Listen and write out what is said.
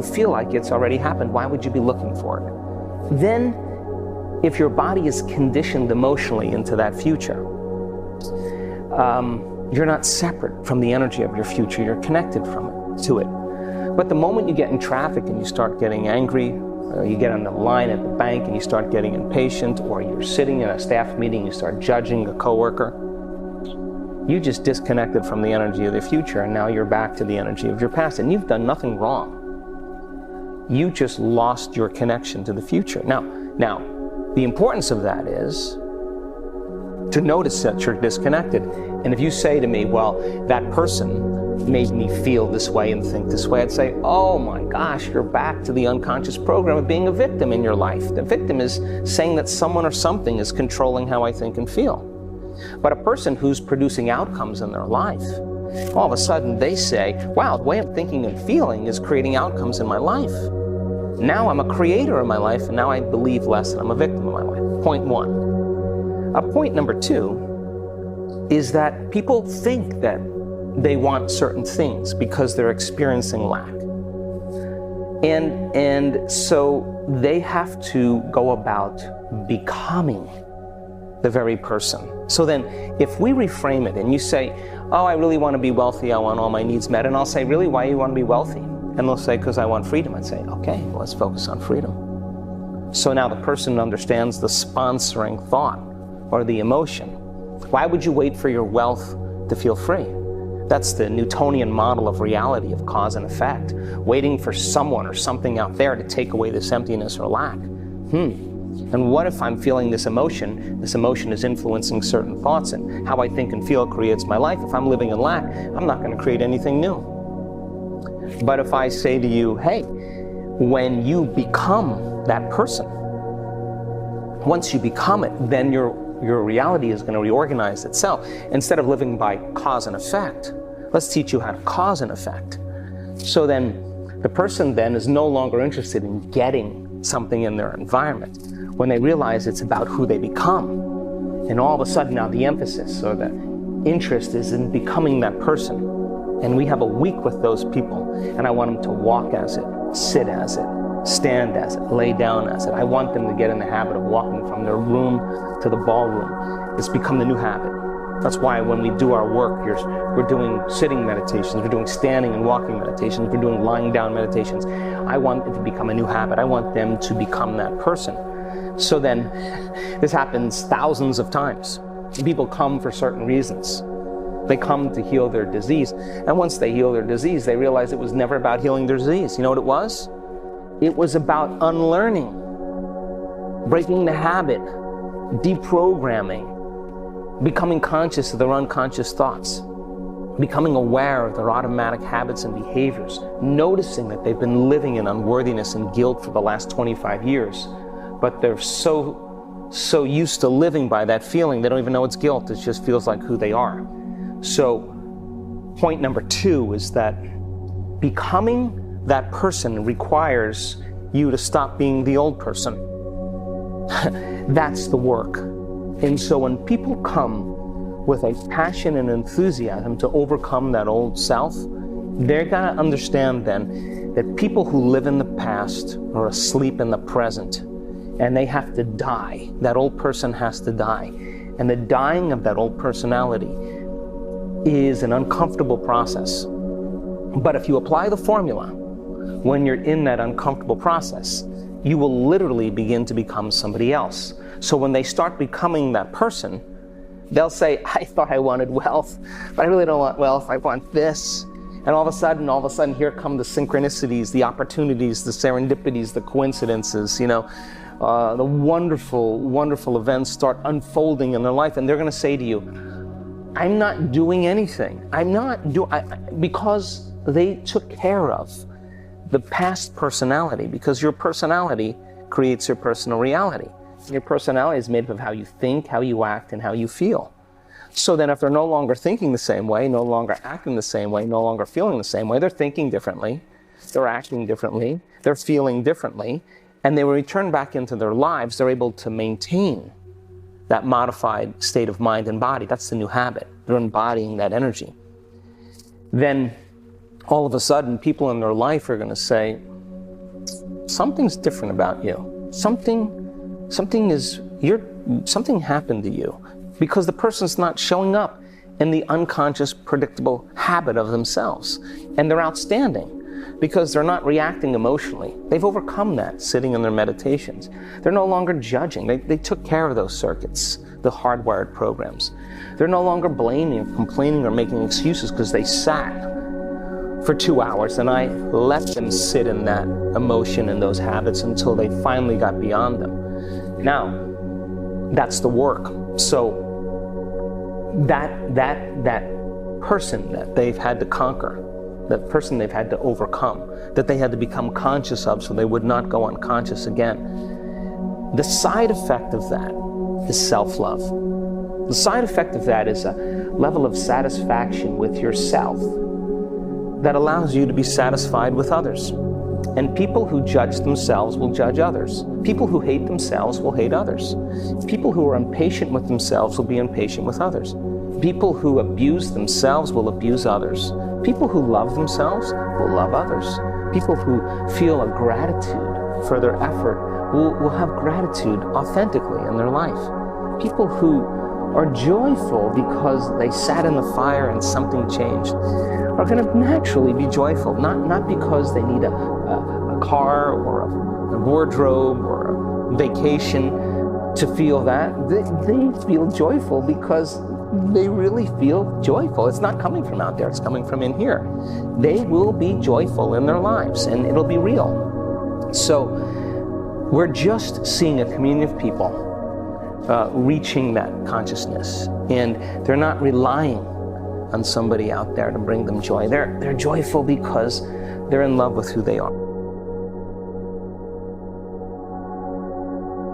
You feel like it's already happened. Why would you be looking for it? Then, if your body is conditioned emotionally into that future, you're not separate from the energy of your future. You're connected to it. But the moment you get in traffic and you start getting angry, or you get on the line at the bank and you start getting impatient, or you're sitting in a staff meeting and you start judging a coworker, you just disconnected from the energy of the future, and now you're back to the energy of your past, and you've done nothing wrong. You just lost your connection to the future. Now, the importance of that is to notice that you're disconnected. And if you say to me, well, that person made me feel this way and think this way, I'd say, oh my gosh, you're back to the unconscious program of being a victim in your life. The victim is saying that someone or something is controlling how I think and feel. But a person who's producing outcomes in their life, all of a sudden they say, wow, the way I'm thinking and feeling is creating outcomes in my life. Now I'm a creator in my life, and now I believe less that I'm a victim of my life. Point one. Point number two is that people think that they want certain things because they're experiencing lack. And so they have to go about becoming the very person. So then if we reframe it and you say, oh, I really want to be wealthy, I want all my needs met, and I'll say, really, why do you want to be wealthy? And they'll say, because I want freedom. I'd say, okay, well, let's focus on freedom. So now the person understands the sponsoring thought or the emotion. Why would you wait for your wealth to feel free? That's the Newtonian model of reality, of cause and effect. Waiting for someone or something out there to take away this emptiness or lack. And what if I'm feeling this emotion? This emotion is influencing certain thoughts, and how I think and feel creates my life. If I'm living in lack, I'm not going to create anything new. But if I say to you, hey, when you become that person, once you become it, then your reality is going to reorganize itself. Instead of living by cause and effect, let's teach you how to cause and effect. So then the person then is no longer interested in getting something in their environment when they realize it's about who they become. And all of a sudden now the emphasis or the interest is in becoming that person. And we have a week with those people, and I want them to walk as it, sit as it, stand as it, lay down as it. I want them to get in the habit of walking from their room to the ballroom. It's become the new habit. That's why when we do our work, we're doing sitting meditations, we're doing standing and walking meditations, we're doing lying down meditations. I want it to become a new habit. I want them to become that person. So then, this happens thousands of times. People come for certain reasons. They come to heal their disease. And once they heal their disease, they realize it was never about healing their disease. You know what it was? It was about unlearning, breaking the habit, deprogramming, becoming conscious of their unconscious thoughts, becoming aware of their automatic habits and behaviors, noticing that they've been living in unworthiness and guilt for the last 25 years, but they're so used to living by that feeling, they don't even know it's guilt. It just feels like who they are. So point number two is that becoming that person requires you to stop being the old person. That's the work. And so when people come with a passion and enthusiasm to overcome that old self, they're gonna understand then that people who live in the past are asleep in the present, and they have to die. That old person has to die. And the dying of that old personality is an uncomfortable process. But if you apply the formula, when you're in that uncomfortable process, you will literally begin to become somebody else. So when they start becoming that person, they'll say, I thought I wanted wealth, but I really don't want wealth, I want this. And all of a sudden, here come the synchronicities, the opportunities, the serendipities, the coincidences, the wonderful, wonderful events start unfolding in their life, and they're gonna say to you, I'm not doing anything. Because they took care of the past personality, because your personality creates your personal reality. Your personality is made up of how you think, how you act, and how you feel. So then if they're no longer thinking the same way, no longer acting the same way, no longer feeling the same way, they're thinking differently, they're acting differently, they're feeling differently, and they return back into their lives, they're able to maintain that modified state of mind and body. That's the new habit. They're embodying that energy. Then all of a sudden, people in their life are going to say, something's different about you. Something happened to you, because the person's not showing up in the unconscious, predictable habit of themselves. And they're outstanding because they're not reacting emotionally. They've overcome that sitting in their meditations. They're no longer judging. They took care of those circuits, the hardwired programs. They're no longer blaming, complaining, or making excuses because they sat for 2 hours and I let them sit in that emotion and those habits until they finally got beyond them. Now, that's the work. So that person that they've had to conquer, that person they've had to overcome, that they had to become conscious of so they would not go unconscious again. The side effect of that is self-love. The side effect of that is a level of satisfaction with yourself that allows you to be satisfied with others. And people who judge themselves will judge others. People who hate themselves will hate others. People who are impatient with themselves will be impatient with others. People who abuse themselves will abuse others. People who love themselves will love others. People who feel a gratitude for their effort will have gratitude authentically in their life. People who are joyful because they sat in the fire and something changed are going to naturally be joyful, not because they need a car or a wardrobe or a vacation to feel that. They feel joyful because they really feel joyful. It's not coming from out there, it's coming from in here. They will be joyful in their lives and it'll be real. So we're just seeing a community of people reaching that consciousness, and they're not relying on somebody out there to bring them joy. They're joyful because they're in love with who they are.